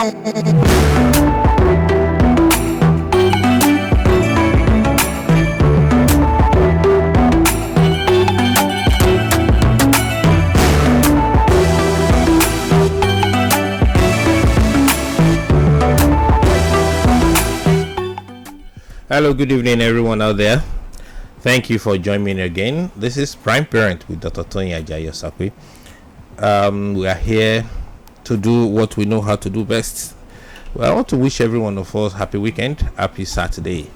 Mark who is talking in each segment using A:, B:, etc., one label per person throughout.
A: Hello, good evening, everyone out there. Thank you for joining me again. This is Prime Parent with Dr. Toyin Ajayi-Osakwe. We are here to do what we know how to do best. Well, I want to wish every one of us happy weekend, happy Saturday.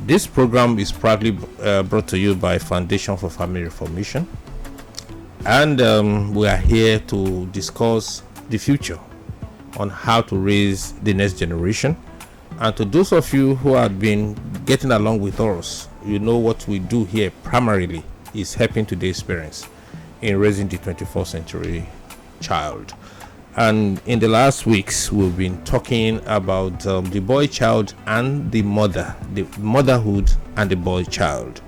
A: This program is proudly brought to you by Foundation for Family Reformation, and we are here to discuss the future on how to raise the next generation. And to those of you who have been getting along with us, you know what we do here primarily is helping today's parents in raising the 21st century child. And in the last weeks, we've been talking about the boy child and the motherhood and the boy child.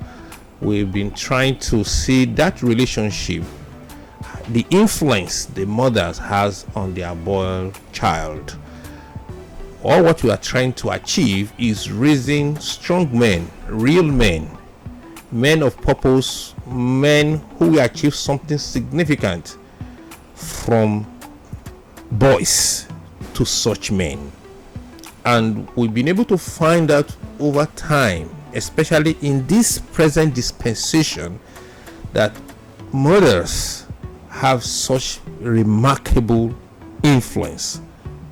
A: We've been trying to see that relationship, the influence the mother has on their boy child. All what we are trying to achieve is raising strong men, real men of purpose, men who will achieve something significant from boys to such men. And we've been able to find out over time, especially in this present dispensation, that mothers have such remarkable influence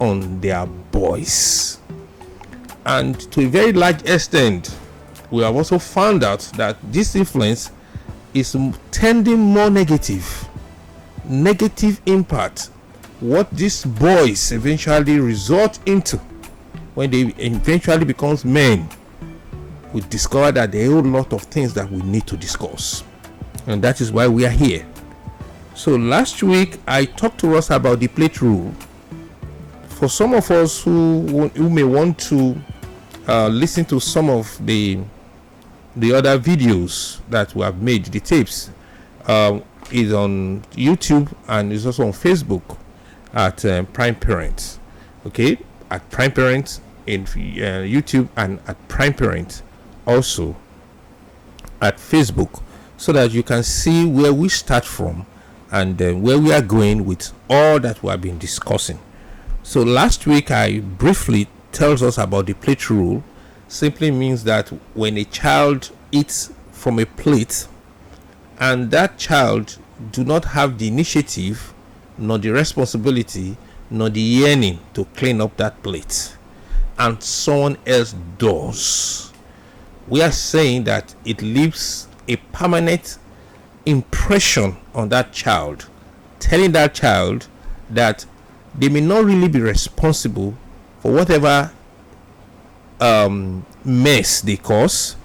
A: on their boys. And to a very large extent, we have also found out that this influence is tending more negative impact. What these boys eventually resort into when they eventually becomes men, we discover that there are a lot of things that we need to discuss, and that is why we are here. So last week I talked to us about the plate rule. For some of us who may want to listen to some of the other videos that we have made, the tapes, is on YouTube and is also on Facebook at Prime Parent. Okay, at Prime Parent in YouTube, and at Prime Parent also at Facebook, so that you can see where we start from and where we are going with all that we have been discussing. So last week I briefly tells us about the plate rule. Simply means that when a child eats from a plate and that child do not have the initiative, nor the responsibility, nor the yearning to clean up that plate, and someone else does, we are saying that it leaves a permanent impression on that child, telling that child that they may not really be responsible for whatever mess they cause.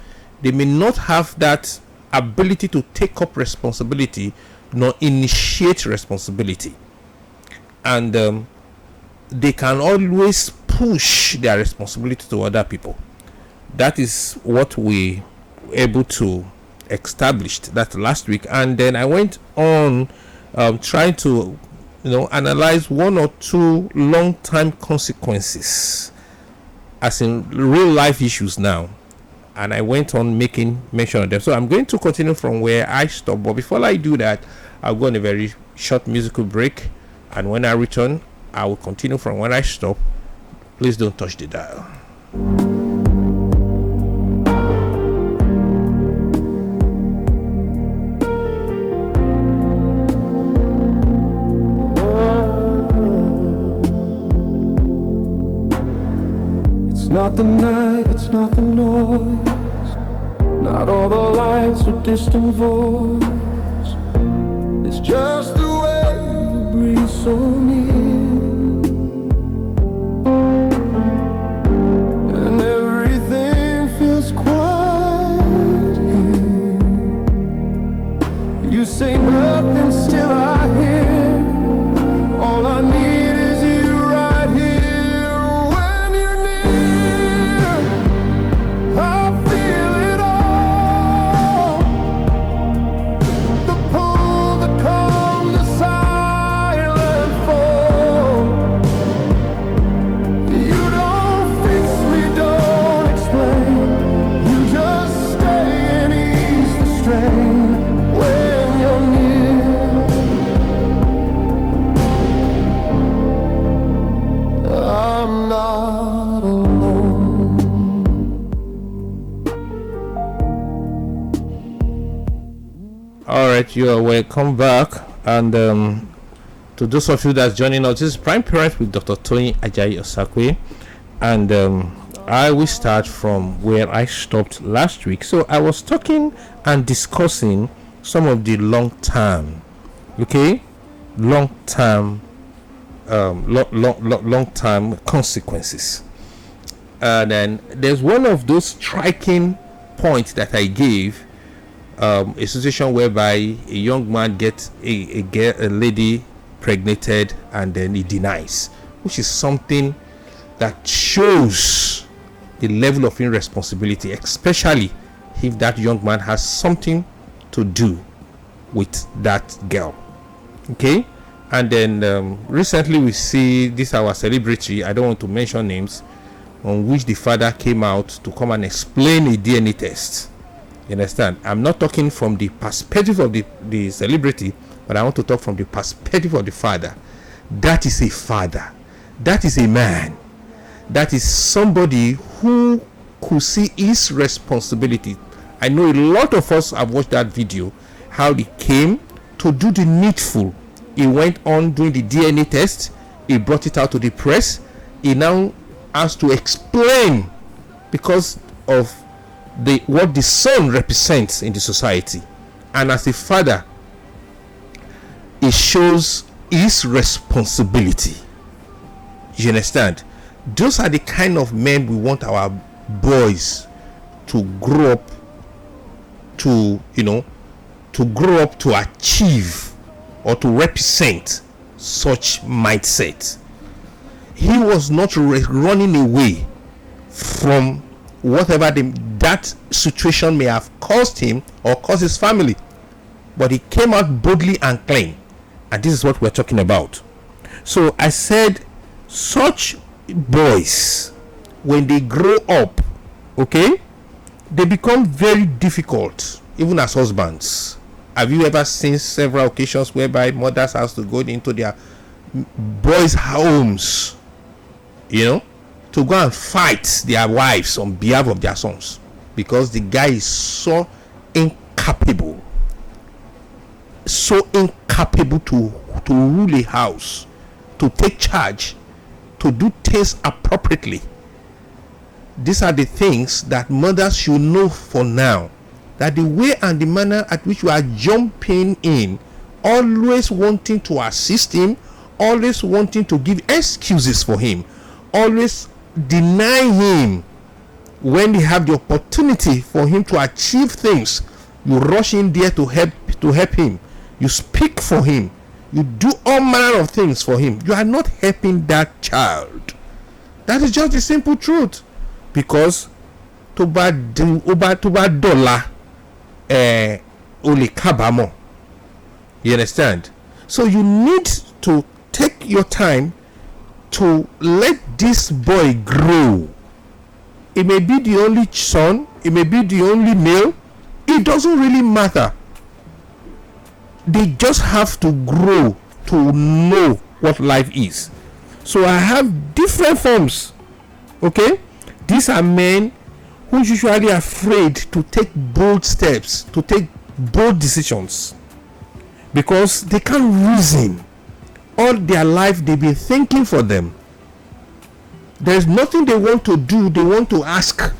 A: They may not have that ability to take up responsibility nor initiate responsibility, and they can always push their responsibility to other people. That is what we were able to establish that last week. And then I went on trying to analyze one or two long-time consequences, as in real life issues now, and I went on making mention of them. So I'm going to continue from where I stopped, but before I do that, I'll go on a very short musical break, and when I return, I will continue from where I stopped. Please don't touch the dial.
B: Not the night, it's not the noise, not all the lights or distant voice. It's just the way you breathe so near, and everything feels quiet here. You say nothing, still I hear. All I need is you right here.
A: You are welcome back. And to those of you that's joining us, this is Prime Parents with Dr. Toyin Ajayi-Osakwe. And I will start from where I stopped last week. So I was talking and discussing some of the long-term consequences. And then there's one of those striking points that I gave, a situation whereby a young man gets a lady pregnated and then he denies, which is something that shows the level of irresponsibility, especially if that young man has something to do with that girl. Okay. And then recently we see this our celebrity, I don't want to mention names, on which the father came out to come and explain a DNA test. You understand? I'm not talking from the perspective of the celebrity, but I want to talk from the perspective of the father. That is a father. That is a man. That is somebody who could see his responsibility. I know a lot of us have watched that video, how he came to do the needful. He went on doing the DNA test. He brought it out to the press. He now has to explain because of what the son represents in the society. And as a father, it shows his responsibility. You understand? Those are the kind of men we want our boys to grow up to, to achieve or to represent such mindset. He was not running away from whatever that situation may have caused him or caused his family, but he came out boldly and clean. And this is what we're talking about. So I said, such boys, when they grow up, they become very difficult, even as husbands. Have you ever seen several occasions whereby mothers have to go into their boys' homes, to go and fight their wives on behalf of their sons, because the guy is so incapable to rule a house, to take charge, to do things appropriately. These are the things that mothers should know for now, that the way and the manner at which you are jumping in, always wanting to assist him, always wanting to give excuses for him, always deny him when they have the opportunity for him to achieve things. You rush in there to help him. You speak for him. You do all manner of things for him. You are not helping that child. That is just the simple truth. Because to bad dollar only kabamo. You understand? So you need to take your time to let this boy grow. It may be the only son, it may be the only male, it doesn't really matter. They just have to grow to know what life is. So I have different forms. These are men who usually are afraid to take bold steps, to take bold decisions, because they can't reason. All their life they've been thinking for them. There's nothing they want to do. They want to ask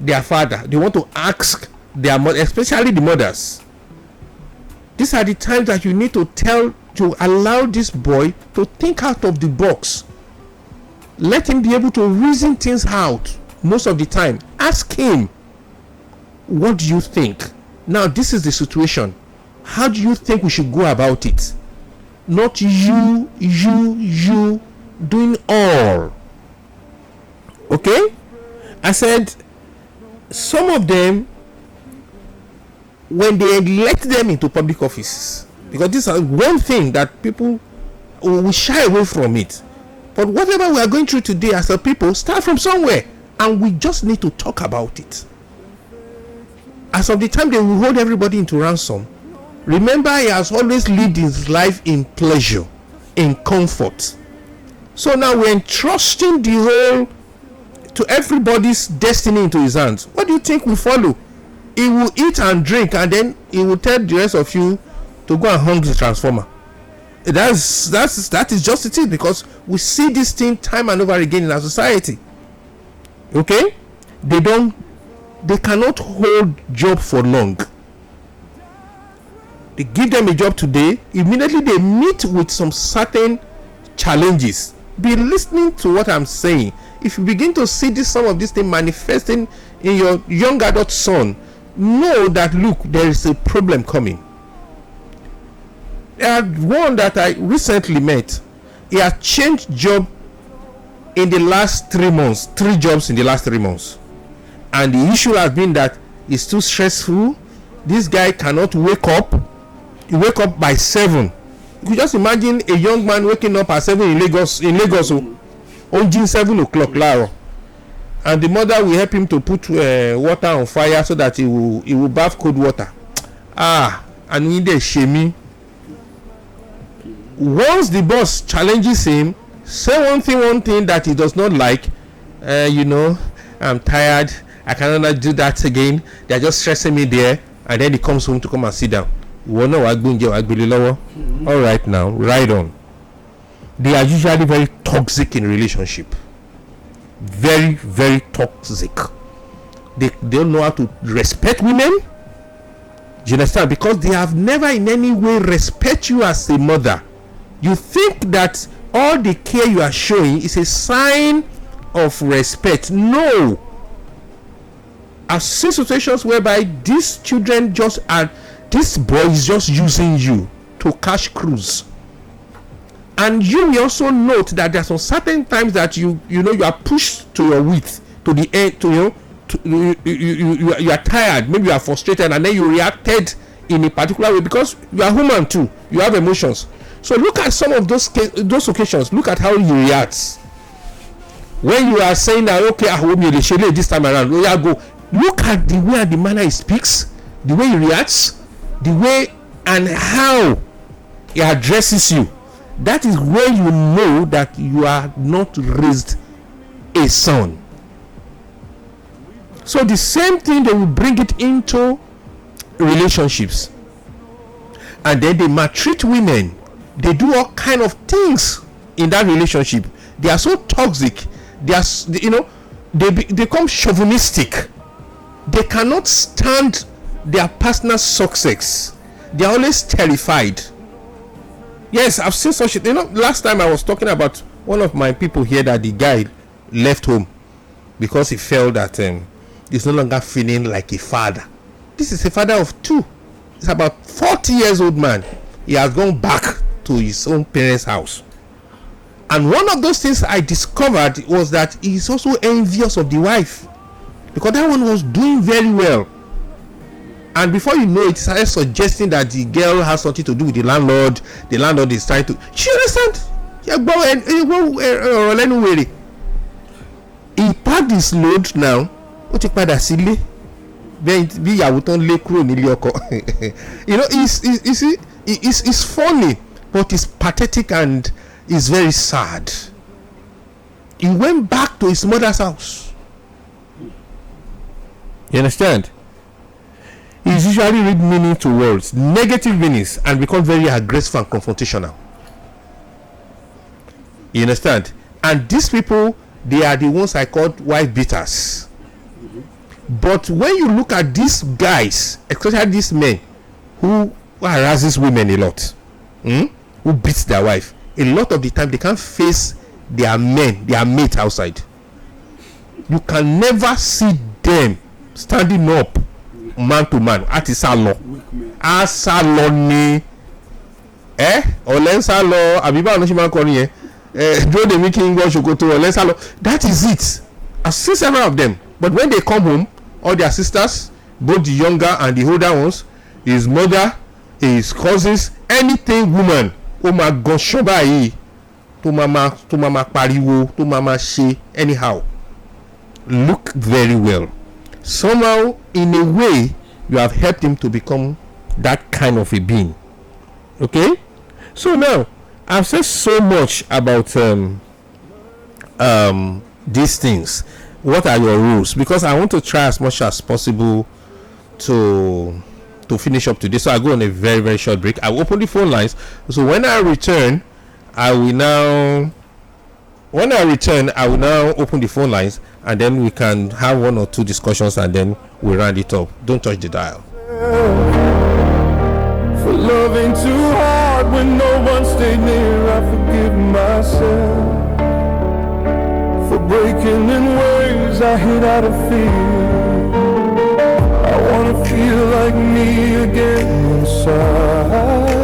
A: their father. They want to ask their mother, especially the mothers. These are the times that you need to allow this boy to think out of the box. Let him be able to reason things out most of the time. Ask him, what do you think? Now, this is the situation. How do you think we should go about it? Not you doing all. I said, some of them, when they elect them into public offices, because this is one thing that people will shy away from it. But whatever we are going through today as a people, start from somewhere, and we just need to talk about it. As of the time they will hold everybody into ransom, remember, he has always lived his life in pleasure, in comfort. So now we're entrusting the whole to everybody's destiny into his hands. What do you think will follow? He will eat and drink, and then he will tell the rest of you to go and hung the transformer. That is just it, because we see this thing time and over again in our society. Okay, they cannot hold job for long. They give them a job today, immediately they meet with some certain challenges. Be listening to what I'm saying. If you begin to see some of these things manifesting in your young adult son, know that, look, there is a problem coming. There one that I recently met. He has changed job in the last 3 months, 3 jobs in the last 3 months, and the issue has been that it's too stressful. This guy cannot wake up. He wake up by 7. You could just imagine a young man waking up at 7 in Lagos on 7 o'clock laro, and the mother will help him to put water on fire so that he will bath cold water. And we dey shame. Once the boss challenges him, say one thing that he does not like, I'm tired, I cannot do that again, they're just stressing me there, and then he comes home to come and sit down. All right, now right on. They are usually very toxic in relationship, very, very toxic. They don't know how to respect women. You understand? Because they have never in any way respect you as a mother. You think that all the care you are showing is a sign of respect. No. I've seen situations whereby these children this boy is just using you to cash cruise. And you will also note that there are some certain times that you are pushed to your width, to the end, you are tired, maybe you are frustrated, and then you reacted in a particular way because you are human too. You have emotions. So look at some of those occasions. Look at how he reacts when you are saying that, okay, I hope you this time around. Go. Look at the way and the manner he speaks, the way he reacts, the way and how he addresses you. That is where you know that you are not raised a son. So the same thing, they will bring it into relationships, and then they maltreat women. They do all kind of things in that relationship. They are so toxic. They become chauvinistic. They cannot stand their personal success. They are always terrified. Yes, I've seen such a, last time I was talking about one of my people here, that the guy left home because he felt that he's no longer feeling like a father. This is a father of 2. It's about 40 years old man. He has gone back to his own parents' house. And one of those things I discovered was that he's also envious of the wife, because that one was doing very well. And before you know it, he started suggesting that the girl has something to do with the landlord. The landlord is trying to. You understand? He packed his load now. It's funny, but it's pathetic and it's very sad. He went back to his mother's house. You understand? He usually read meaning to words, negative meanings, and become very aggressive and confrontational. You understand? And these people, they are the ones I called wife beaters. But when you look at these guys, especially these men who harasses women a lot, who beats their wife, a lot of the time they can't face their men, their mate outside. You can never see them standing up man to man. Àti sálọ ni ọ̀lẹ́ sálọ àbí báwo ló ṣe máa ń kọrin yẹn dúró de mi kí n gbọ́ ṣòkòtò ọ̀lẹ́ sálọ. That is it. I've seen several of them, but when they come home, all their sisters, both the younger and the older ones, his mother, his cousins, anything woman, ó máa gan ṣọ́bà yìí tó máa pariwo, tó máa ṣe anyhow. Look very well. Somehow, in a way, you have helped him to become that kind of a being. Okay? So now, I've said so much about these things. What are your rules? Because I want to try as much as possible to to finish up today, so I go on a very, very short break. I will open the phone lines. So when I return, I will now open the phone lines, and then we can have one or two discussions, and then we round it up. Don't touch the dial.
B: For loving too hard when no one stayed near, I forgive myself. For breaking in ways I hid out of fear. I wanna feel like me again inside.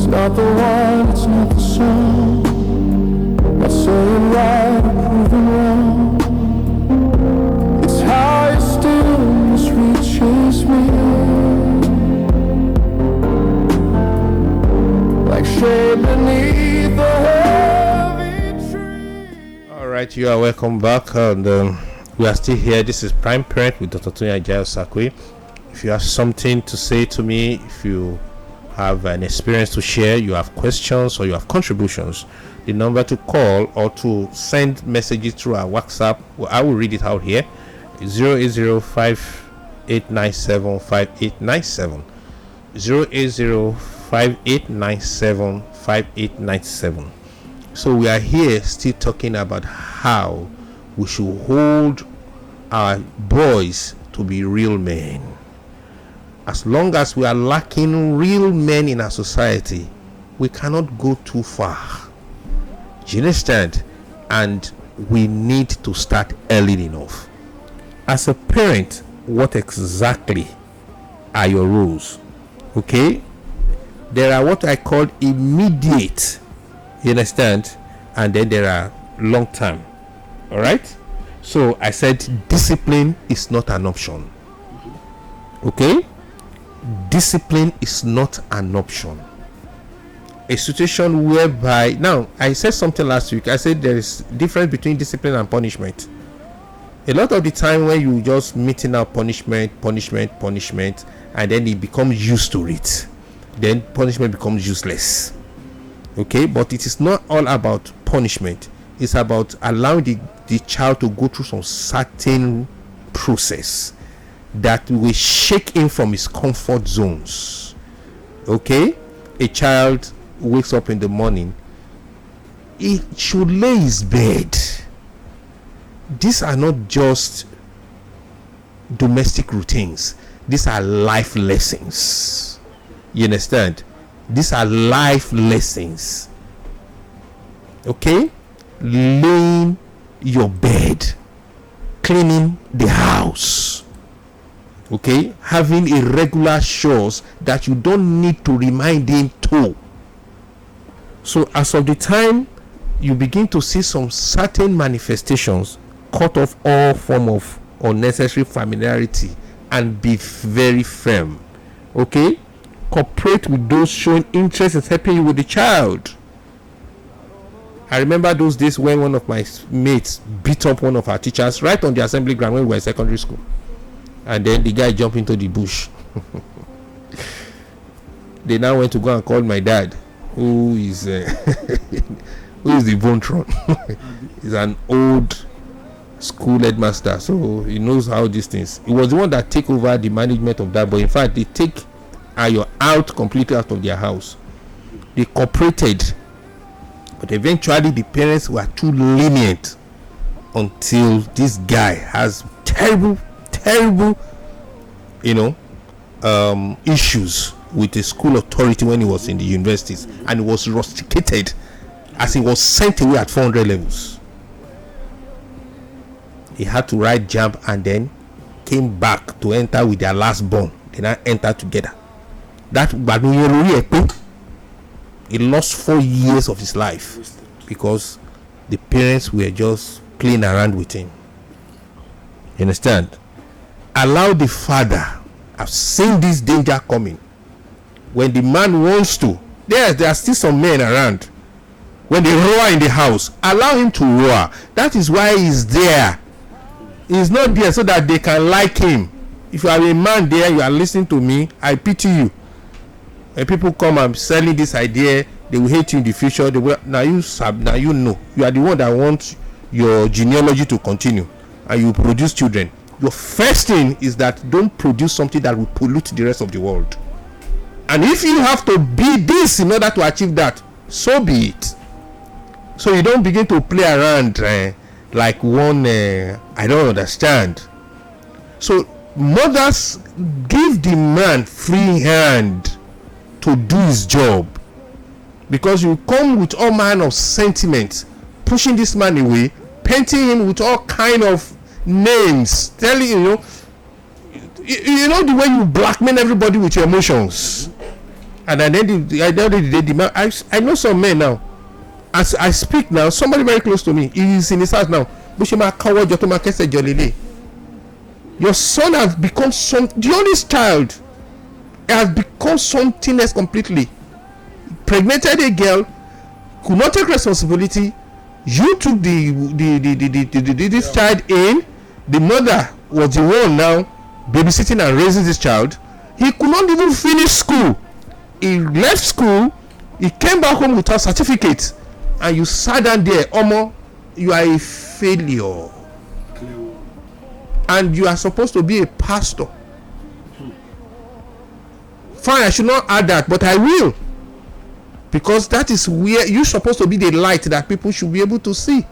B: Not the one, it's not the song. Not saying right or proving wrong. It's how your stillness reaches me, like shade beneath the heavy tree.
A: Alright, you are welcome back, and we are still here. This is Prime Parent with Dr. Toyin Ajayi-Osakwe. If you have something to say to me, if you have an experience to share, you have questions, or you have contributions, the number to call or to send messages through our WhatsApp, well, I will read it out here: 08058975897, 08058975897. So we are here still talking about how we should hold our boys to be real men. As long as we are lacking real men in our society, we cannot go too far. Do you understand? And we need to start early enough. As a parent, what exactly are your rules? Okay? There are what I call immediate. You understand? And then there are long term. All right? So I said discipline is not an option. Okay? Discipline is not an option. A situation whereby, now I said something last week, I said there is difference between discipline and punishment. A lot of the time when you just meting out punishment, and then it becomes used to it, then punishment becomes useless. Okay, but it is not all about punishment. It's about allowing the child to go through some certain process that will shake him from his comfort zones. Okay, a child wakes up in the morning, he should lay his bed. These are not just domestic routines, these are life lessons. You understand? These are life lessons. Okay, laying your bed, cleaning the house, okay, having irregular chores that you don't need to remind him to. So as of the time you begin to see some certain manifestations, cut off all form of unnecessary familiarity and be very firm. Okay, cooperate with those showing interest in helping you with the child. I remember those days when one of my mates beat up one of our teachers right on the assembly ground when we were in secondary school, and then the guy jumped into the bush. They now went to go and call my dad, who is the Vontron. He's an old school headmaster, so he knows how these things. He was the one that take over the management of that, but in fact they take Ayo out completely out of their house. They cooperated, but eventually the parents were too lenient until this guy has terrible issues with a school authority when he was in the universities, and he was rusticated as he was sent away at 400 levels. He had to write JAMB and then came back to enter with their last born. They now enter together. That he lost 4 years of his life because the parents were just playing around with him. You understand? Allow the father. I've seen this danger coming. When the man wants to, there are still some men around. When they roar in the house, allow him to roar. That is why he's there. He's not there so that they can like him. If you are a man there, you are listening to me, I pity you. When people come and selling this idea, they will hate you in the future. They will, now you know. You are the one that wants your genealogy to continue and you produce children. Your first thing is that don't produce something that will pollute the rest of the world. And if you have to be this in order to achieve that, so be it. So you don't begin to play around like one I don't understand. So mothers, give the man free hand to do his job, because you come with all manner of sentiments, pushing this man away, painting him with all kind of names, telling you know the way you blackmail everybody with your emotions. And then the man, I know some men now, as I speak now, somebody very close to me, he is in his house now. Your son has become the oldest child has become something else completely. Pregnated a girl, could not take responsibility. You took this child in. The mother was the one now babysitting and raising this child. He could not even finish school. He left school. He came back home without certificate, and you sat down there. Omo, you are a failure, and you are supposed to be a pastor. Fine, I should not add that, but I will, because that is where you're supposed to be, the light that people should be able to see.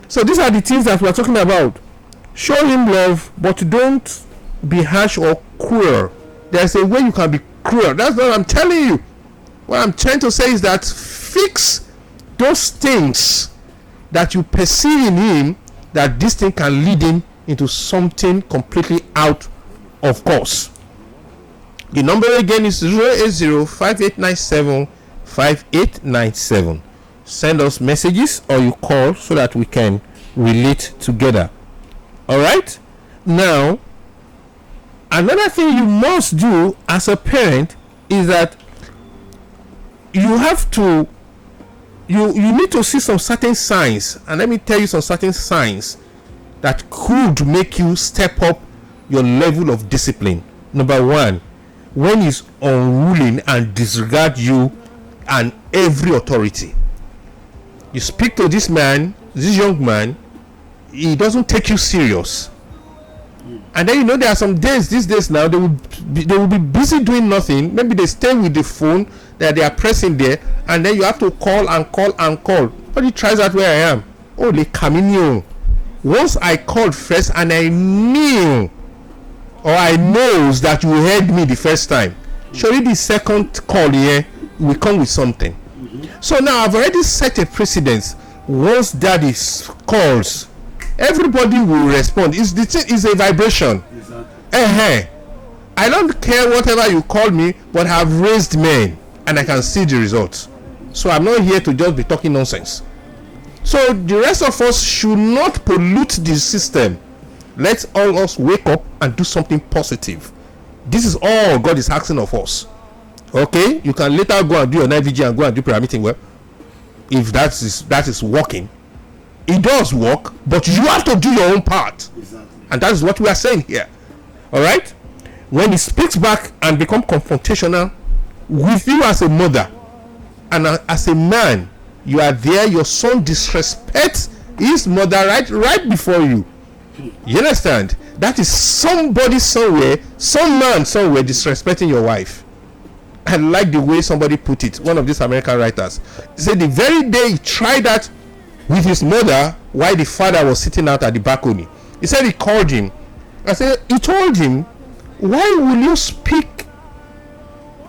A: So these are the things that we are talking about. Show him love, but don't be harsh or cruel. There's a way you can be cruel. That's what I'm telling you. What I'm trying to say is that fix those things that you perceive in him, that this thing can lead him into something completely out of course. The number again is 080-5897-5897. Send us messages or you call so that we can relate together. All right? Now, another thing you must do as a parent is that you have to you need to see some certain signs, and let me tell you some certain signs that could make you step up your level of discipline. Number one, when he's unruling and disregard you and every authority. You speak to this man, this young man, he doesn't take you serious. And then there are some days, these days now, they will be busy doing nothing. Maybe they stay with the phone that they are pressing there, and then you have to call and call and call. But he tries out where I am. Oh, they come in you. Once I called first and I knew, or I knows that you heard me the first time, surely the second call here will come with something. So now I've already set a precedence. Once daddy calls, everybody will respond. It's a vibration. Exactly. I don't care whatever you call me, but I've raised men and I can see the results. So I'm not here to just be talking nonsense. So the rest of us should not pollute the system. Let's all us wake up and do something positive. This is all God is asking of us. Okay, you can later go and do your night vigil and go and do prayer meeting. Well, if that is working, it does work, but you have to do your own part. Exactly. And that is what we are saying here. All right. When he speaks back and become confrontational with you as a mother and as a man, you are there. Your son disrespects his mother right before you. You understand? That is somebody somewhere, some man somewhere disrespecting your wife. I like the way somebody put it. One of these American writers, he said the very day he tried that with his mother while the father was sitting out at the balcony, he said he called him. I said he told him, why will you speak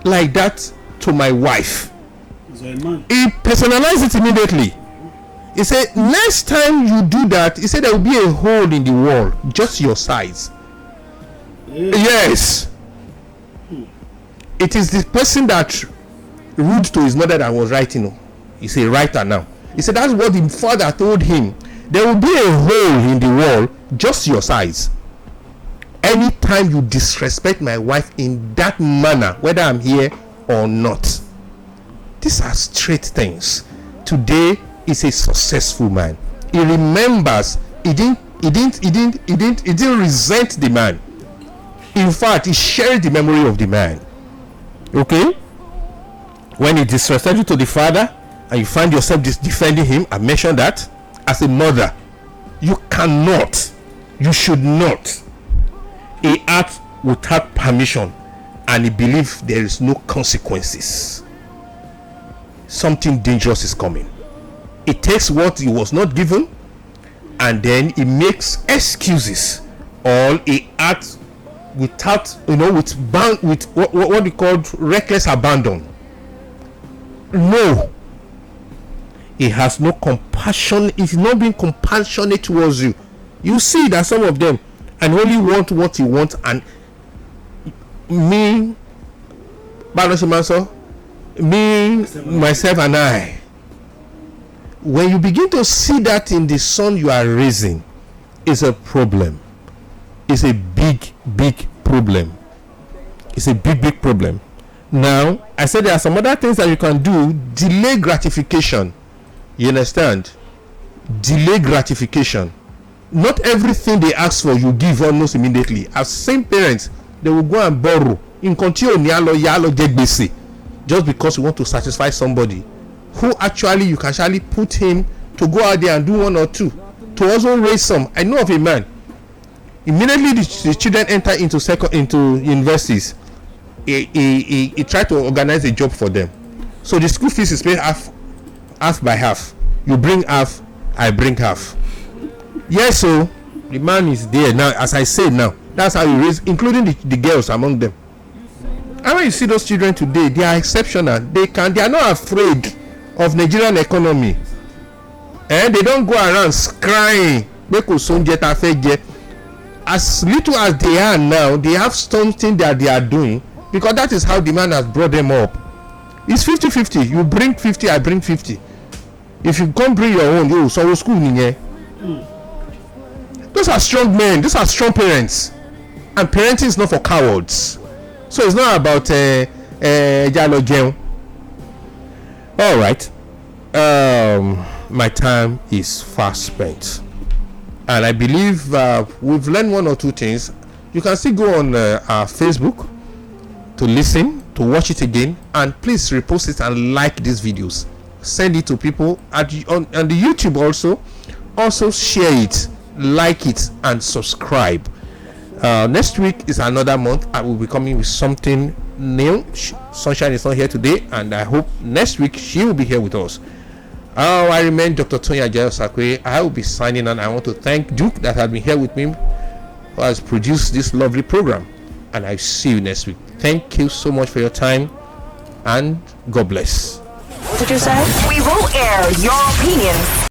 A: like that to my wife,
C: So a man.
A: he personalized it immediately. He said, next time you do that, he said there will be a hole in the wall, just your size. Yes. It is the person that rude to his mother that was writing. He's a writer now. He said that's what the father told him. There will be a hole in the wall, just your size. Anytime you disrespect my wife in that manner, whether I'm here or not. These are straight things. Today is a successful man. He remembers. He didn't resent the man. In fact, he shared the memory of the man. Okay? When he disrespected you to the father and you find yourself defending him, I mentioned that. As a mother, you cannot, you should not act without permission and believe there is no consequences. Something dangerous is coming. It takes what he was not given and then he makes excuses, or he acts without, with what we call reckless abandon. No, he has no compassion. He's not being compassionate towards you. You see that some of them and only want what he wants, and me, myself and I. When you begin to see that in the son you are raising, it's a problem. It's a big problem. It's a big problem. Now, I said there are some other things that you can do. Delay gratification. You understand? Delay gratification. Not everything they ask for you give almost immediately. As same parents, they will go and borrow in continue just because you want to satisfy somebody who actually you can actually put him to go out there and do one or two to also raise some. I know of a man. Immediately the children enter into universities, he tried to organize a job for them. So the school fees is paid half by half. You bring half, I bring half. Yes, so the man is there now. As I say now, that's how he raise, including the girls among them. And when you see those children today, they are exceptional. They are not afraid of Nigerian economy, and they don't go around crying. As little as they are now, they have something that they are doing, because that is how the man has brought them up. It's 50-50. You bring 50, I bring 50. If you can't bring your own, you so school. Those are strong men. Those are strong parents, and parenting is not for cowards. So it's not about all right. My time is fast spent, and I believe we've learned one or two things. You can still go on our Facebook to listen, to watch it again, and please repost it and like these videos. Send it to people on the YouTube also share it, like it, and subscribe. Next week is another month. I will be coming with something new. Sunshine is not here today, and I hope next week she will be here with us. I remain Dr. Toyin Ajayi-Osakwe. I will be signing on. I want to thank Duke that has been here with me, who has produced this lovely program, and I see you next week. Thank you so much for your time, and God bless.
D: What did you say? We will air your opinions